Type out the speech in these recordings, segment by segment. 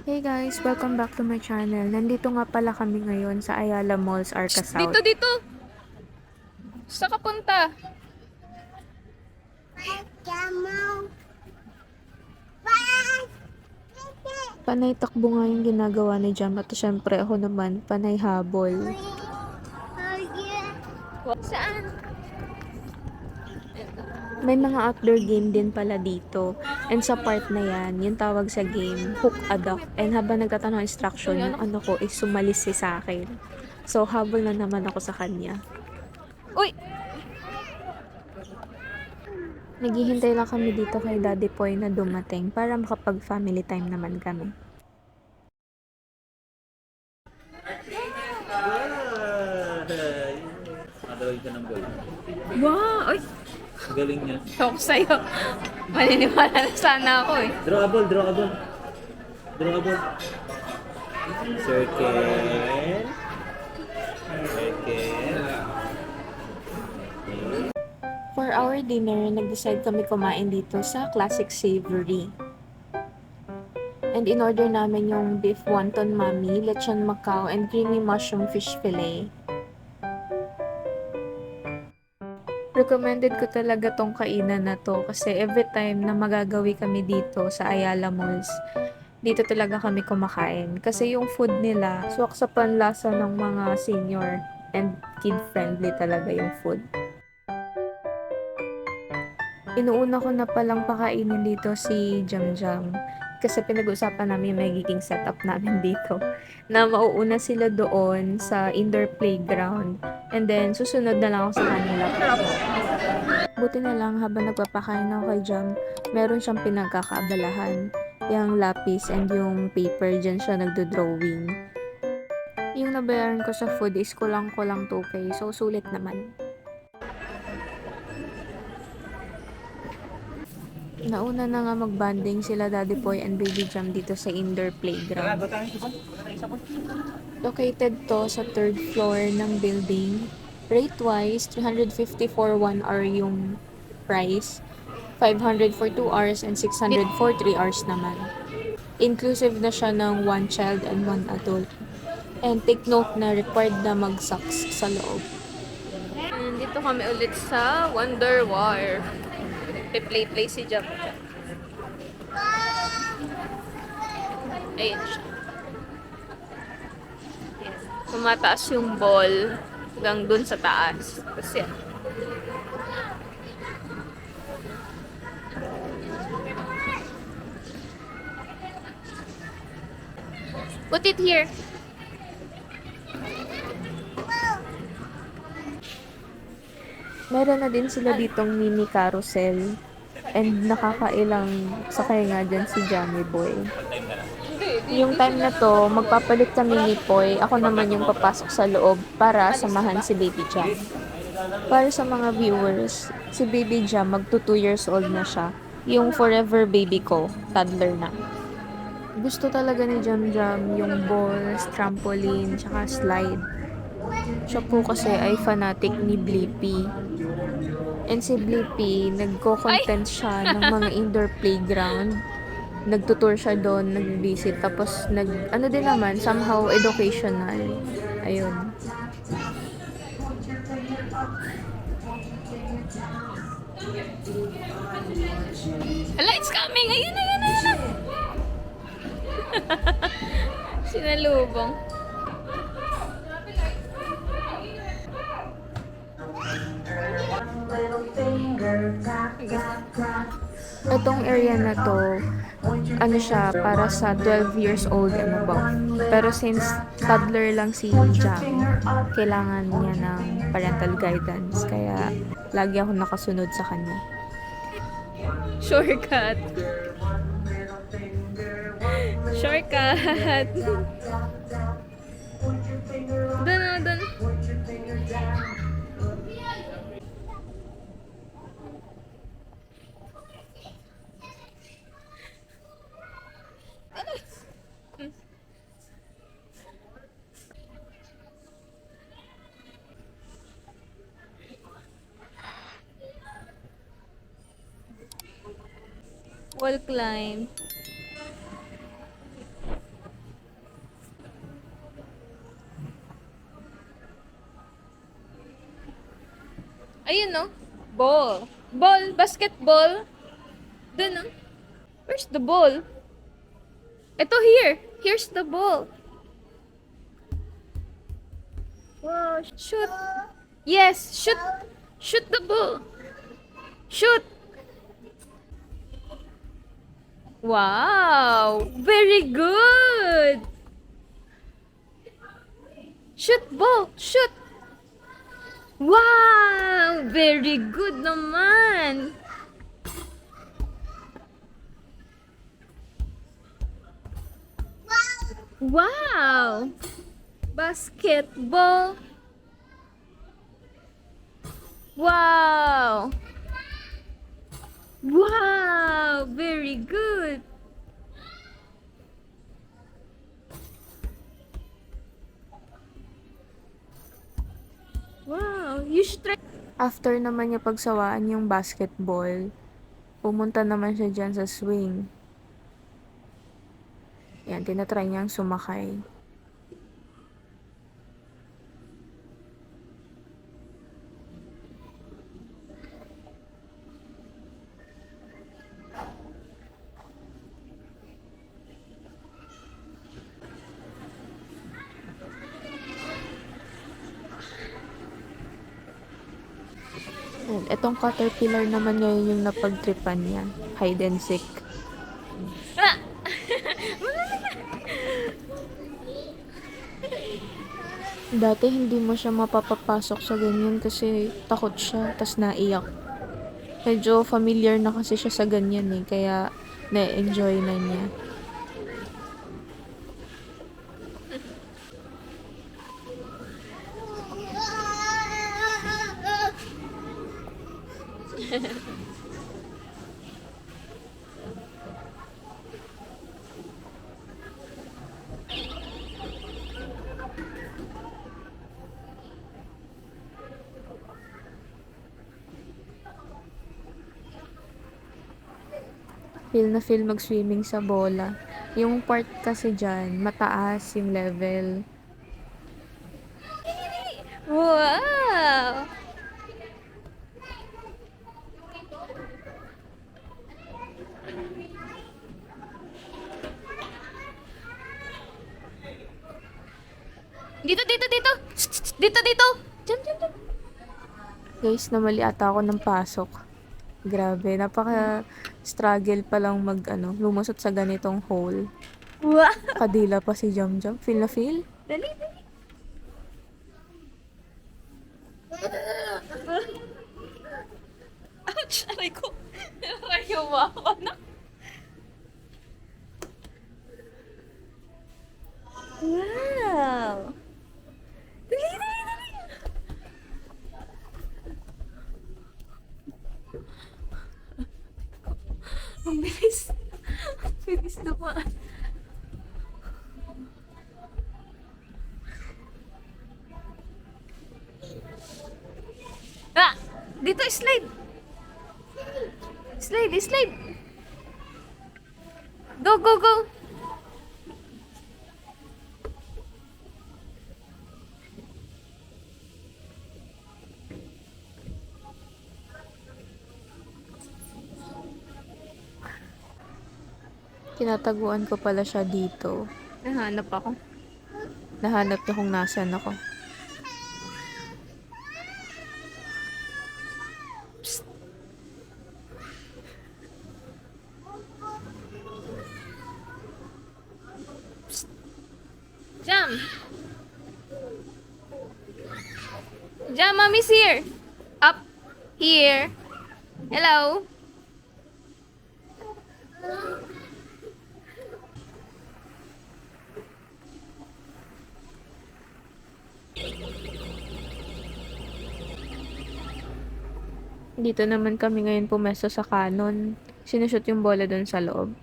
Hey guys, welcome back to my channel. Nandito nga pala kami ngayon sa Ayala Malls, Arca South. Dito! Saan ka punta? Panay takbo nga yung ginagawa ni Jam at syempre ako naman, panay habol. Saan? May mga outdoor game din pala dito. And sa part na yan, yung tawag sa game, hook a duck. And habang nagtatanong instruction, yung ano ko is sumalisi sa akin. So habol na naman ako sa kanya. Uy! Naghihintay lang kami dito kay Daddy Poy na dumating para makapag family time naman kami. Nakadawig ka ng boy. Wow! Uy! Ang galing niya. Shock sa'yo. Maniniwala na sana ako eh. Draw a ball, draw a ball. Draw a ball. Circle. Circle. For our dinner, nag-decide kami kumain dito sa Classic Savory. And in-order namin yung beef wonton mami, lechon macao, and creamy mushroom fish fillet. Recommended ko talaga tong kainan na to kasi every time na magagawi kami dito sa Ayala Malls, dito talaga kami kumakain. Kasi yung food nila, swak sa panlasa ng mga senior and kid-friendly talaga yung food. Inuuna ko na palang pakainin dito si Jam Jam kasi pinag-usapan namin yung magiging setup namin dito na mauuna sila doon sa indoor playground and then susunod na lang ako sa kanila. Buti na lang habang nagpapakain ako kay Jam, meron siyang pinagkakaabalahan, yung lapis and yung paper, dyan siya nagdo-drawing. Yung nabayaran ko sa food is kulang-kulang 2K, so sulit naman. Nauna na nga mag-banding sila Daddy Boy and Baby Jam dito sa indoor playground. Located to sa 3rd floor ng building. Rate-wise, 350 for 1 hour yung price. 500 for 2 hours and 600 for 3 hours naman. Inclusive na siya ng 1 child and 1 adult. And take note na required na mag-socks sa loob. Dito kami ulit sa Wonder Wharf. Play si Jam. Ayun siya. Yes. Tumataas yung ball hanggang dun sa taas. Tapos yan. Put it here. Meron na din sila ditong mini carousel. And nakakailang sakay nga dyan si Jammy Boy. Yung time na to, magpapalit kami ni Poy. Ako naman yung papasok sa loob para samahan si Baby Jam. Para sa mga viewers, si Baby Jam magto 2 years old na siya. Yung forever baby ko, toddler na. Gusto talaga ni Jam Jam yung balls, trampoline, tsaka slide. Siya po kasi ay fanatic ni Blippi. And si Blippi, nagko-content siya ng mga indoor playground. Nagtutour siya doon, nag-visit. Tapos, ano din naman, somehow educational. Ayun. Hala, it's coming! Ayun na! Sinalubong. Itong area na to, ano siya, para sa 12 years old and above. Pero since toddler lang si Jam, kailangan niya ng parental guidance. Kaya, lagi ako nakasunod sa kanya. Shortcut. Shortcut. Doon. Wall climb. Ayun, no? Ball. Ball. Basketball. Dun, no? Where's the ball? Ito, here. Here's the ball. Wow, shoot. Yes, shoot. Shoot the ball. Shoot. Wow. Very good. Shoot ball. Shoot. Wow. Very good naman. Wow. Basketball. Wow. Wow. Very good. Wow. You should try. After naman niya pagsawaan yung basketball, pumunta naman siya dyan sa swing. Yan, tinatry niyang sumakay. Yan, etong caterpillar naman ngayon yung napagtripan niya. Hide and seek. Ah! Dati hindi mo siya mapapapasok sa ganyan kasi takot siya, tas naiyak. Medyo familiar na kasi siya sa ganyan eh, kaya na-enjoy na niya. Feel na feel mag-swimming sa bola. Yung part kasi dyan, mataas yung level. Wow! Dito, dito, dito! Dito, dito! Diyan, diyan, diyan. Guys, namali ata ako ng pasok. Grabe, napaka-struggle pa lang lumusot sa ganitong hole. Wow! Kadila pa si Jam Jam. Feel na feel? Dali, dali. Ouch! Aray ko. Narayo mo ako na. Wow! Dali, dali, dali. Ang bilis. Ang bilis naman. Ah! Dito, slide! Slide, slide! Go, go, go! Tinataguan ko pala siya dito. Nahanap ako. Nahanap niya kung nasan ako. Jam! Jam, mommy's here! Up! Here! Hello! Dito naman kami ngayon pumesto sa canon. Sinushoot yung bola doon sa loob.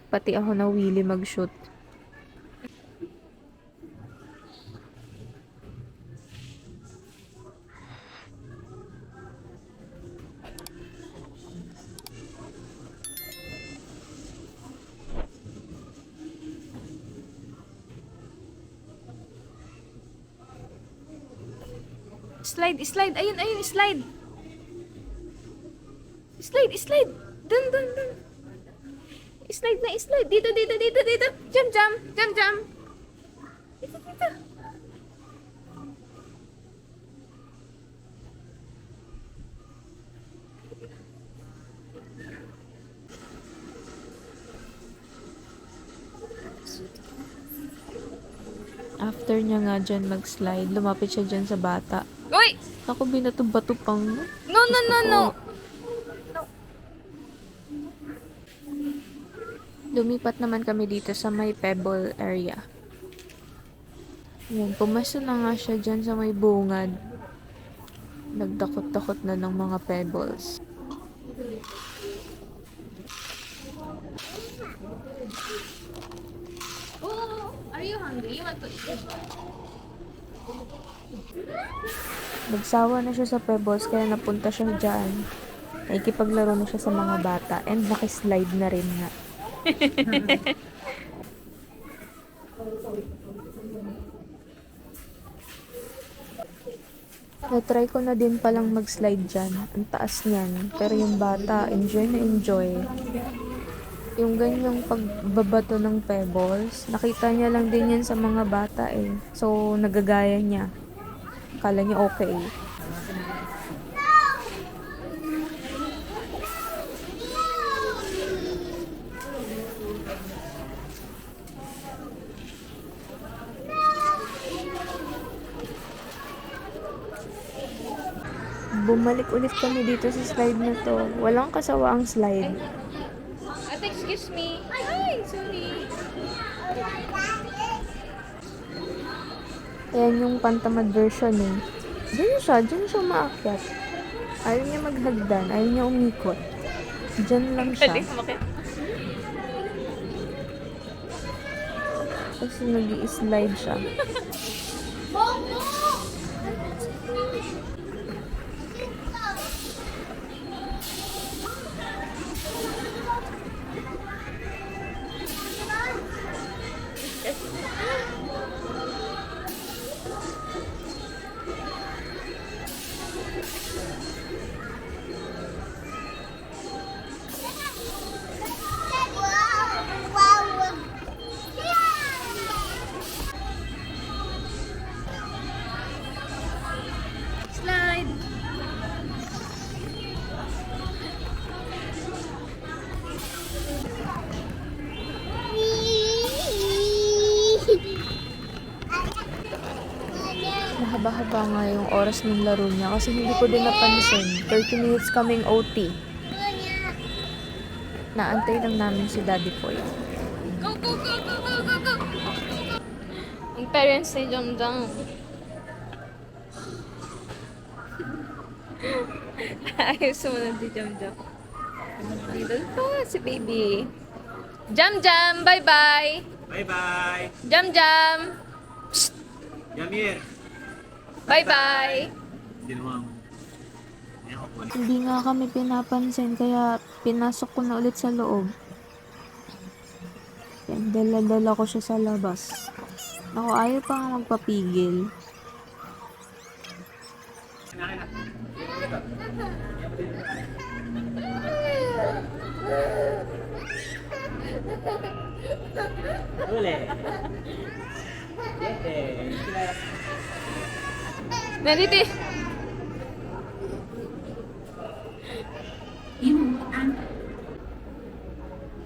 Pati ako nawili mag-shoot. Slide, slide. Ayun, ayun, slide. Slide, slide. Dun, dun, dun. Slide na, slide. Dito, dito, dito, dito. Jump, jump. Jump, jump. Dito, dito. After niya nga dyan mag-slide, lumapit siya dyan sa bata. Uy! Ako binato-bato pang. No, no, no, no. Lumipat naman kami dito sa may pebble area. Yan, pumasok na nga siya dyan sa may bungad. Nagdakot-dakot na ng mga pebbles. Oh, are you hungry? You want to eat? Nagsawa na siya sa pebbles kaya napunta siya dyan. Nakikipaglaro na siya sa mga bata and nakislide na rin nga. Na-try ko na din palang mag-slide dyan. Ang taas niyan. Pero yung bata, enjoy na enjoy. Yung ganyang pagbabato ng pebbles, nakita niya lang din yan sa mga bata eh. So, nagagaya niya. Akala niya okay. Bumalik ulit kami dito sa slide na to. Walang kasawaang slide. Ate, excuse me. Ay, sorry. Ayan yung pantamad version eh. Diyan siya umaakyat. Ayaw niya maghagdan, ayaw niya umikot. Diyan lang siya. Pwede kumakit. Tapos nag-i-slide siya. Slide. Mahaba-haba nga yung oras ng laro niya kasi hindi ko din napansin. 30 minutes kaming OT. Naantay lang namin si Daddy Poy. Go, go, go, go, go, go, go. Ang parents ni Jom Jom. Ayos mo na si Jom Jom. Nandun pa si baby. Jam Jam, bye-bye. Bye-bye! Jam Jam, Yamir! bye-bye. Ginawa mo. Hindi nga kami pinapansin kaya pinasok ko na ulit sa loob. Yan, dala-dala ko siya sa labas. Ako ayaw pa nga magpapigil. Uli! Nandito eh.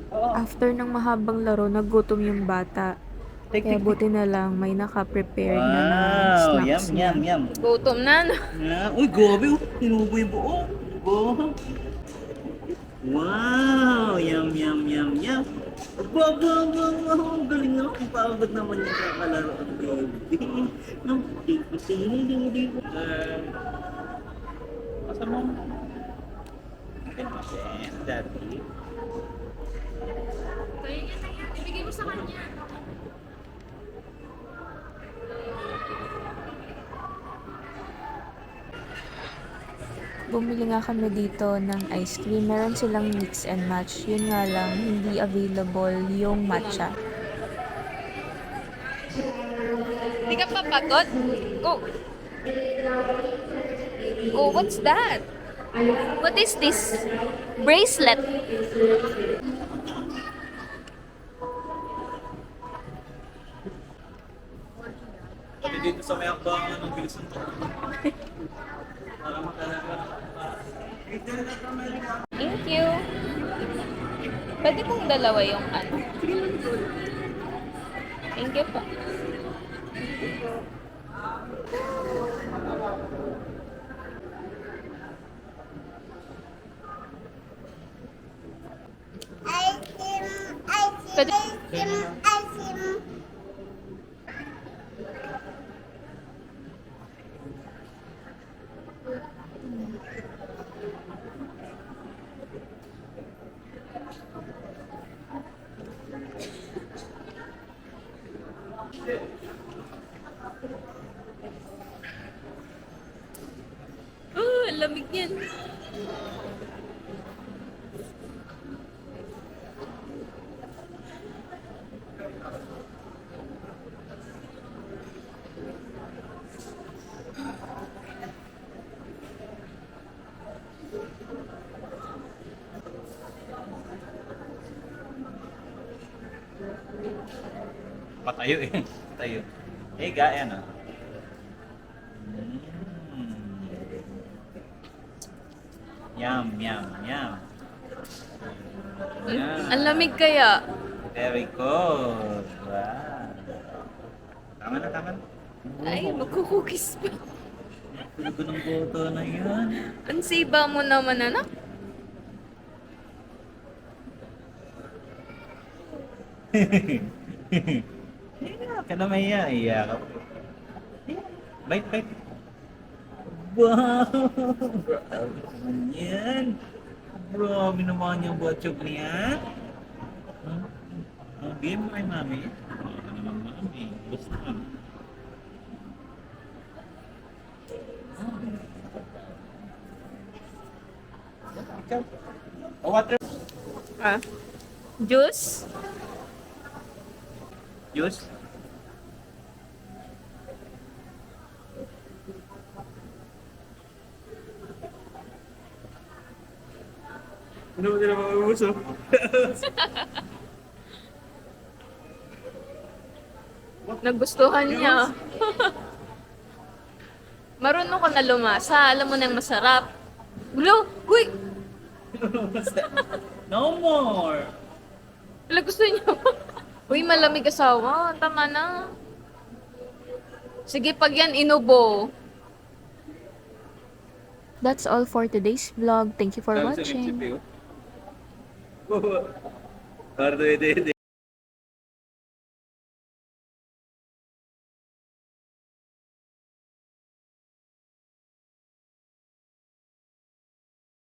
After ng mahabang laro, nagutom yung bata. Kaya buti na lang may naka-prepared na na snacks niya. yum. Gutom na, no? Uy, grabe oh. Tinubo yung buo. Oh. Wow! Yum, yum, yum, yum. Ang galing na. Ang pagod naman yung kakalaro ang baby. Ang hindi ko. Asa mo? Daddy. Ibigay mo sa kanya. Bumili nga kami dito ng ice cream. Meron silang mix and match. Yun nga lang, hindi available yung matcha. Hindi ka pa pagod? Go! Oh, what's that? What is this? Bracelet. Pati dito sa may akbangan ng bilisan to. Para makalaga. Thank you. Pwede pong dalawa yung ano. Thank you po. Pwede. Oh, ang lamig niyan. Patayo eh. Patayo. Eh, gaya na. Yum, yum, yum. Ang lamig kaya. Very good. Wow. Tama na, tama na. Ay, magkukukis pa. Tulog ko ng boto na yan. Ang siba mo naman, anak. Iyak ka na maya. Iyak ka. Bite, bite. Wow! Grabe naman yan. Grabe naman yung botchog niya. Game mo kay mami. Ano naman mami. Gusto naman. Ikaw. O water. Ah. Juice? Juice? Ano mo nila mabubuso? Nagustuhan niya. Marunong ka na lumasa. Alam mo nang masarap. Ulo! Uy! No more! Wala gusto niyo. Uy, malamig asawa. Tama na. Sige, pag yan inubo. That's all for today's vlog. Thank you for watching. Tardo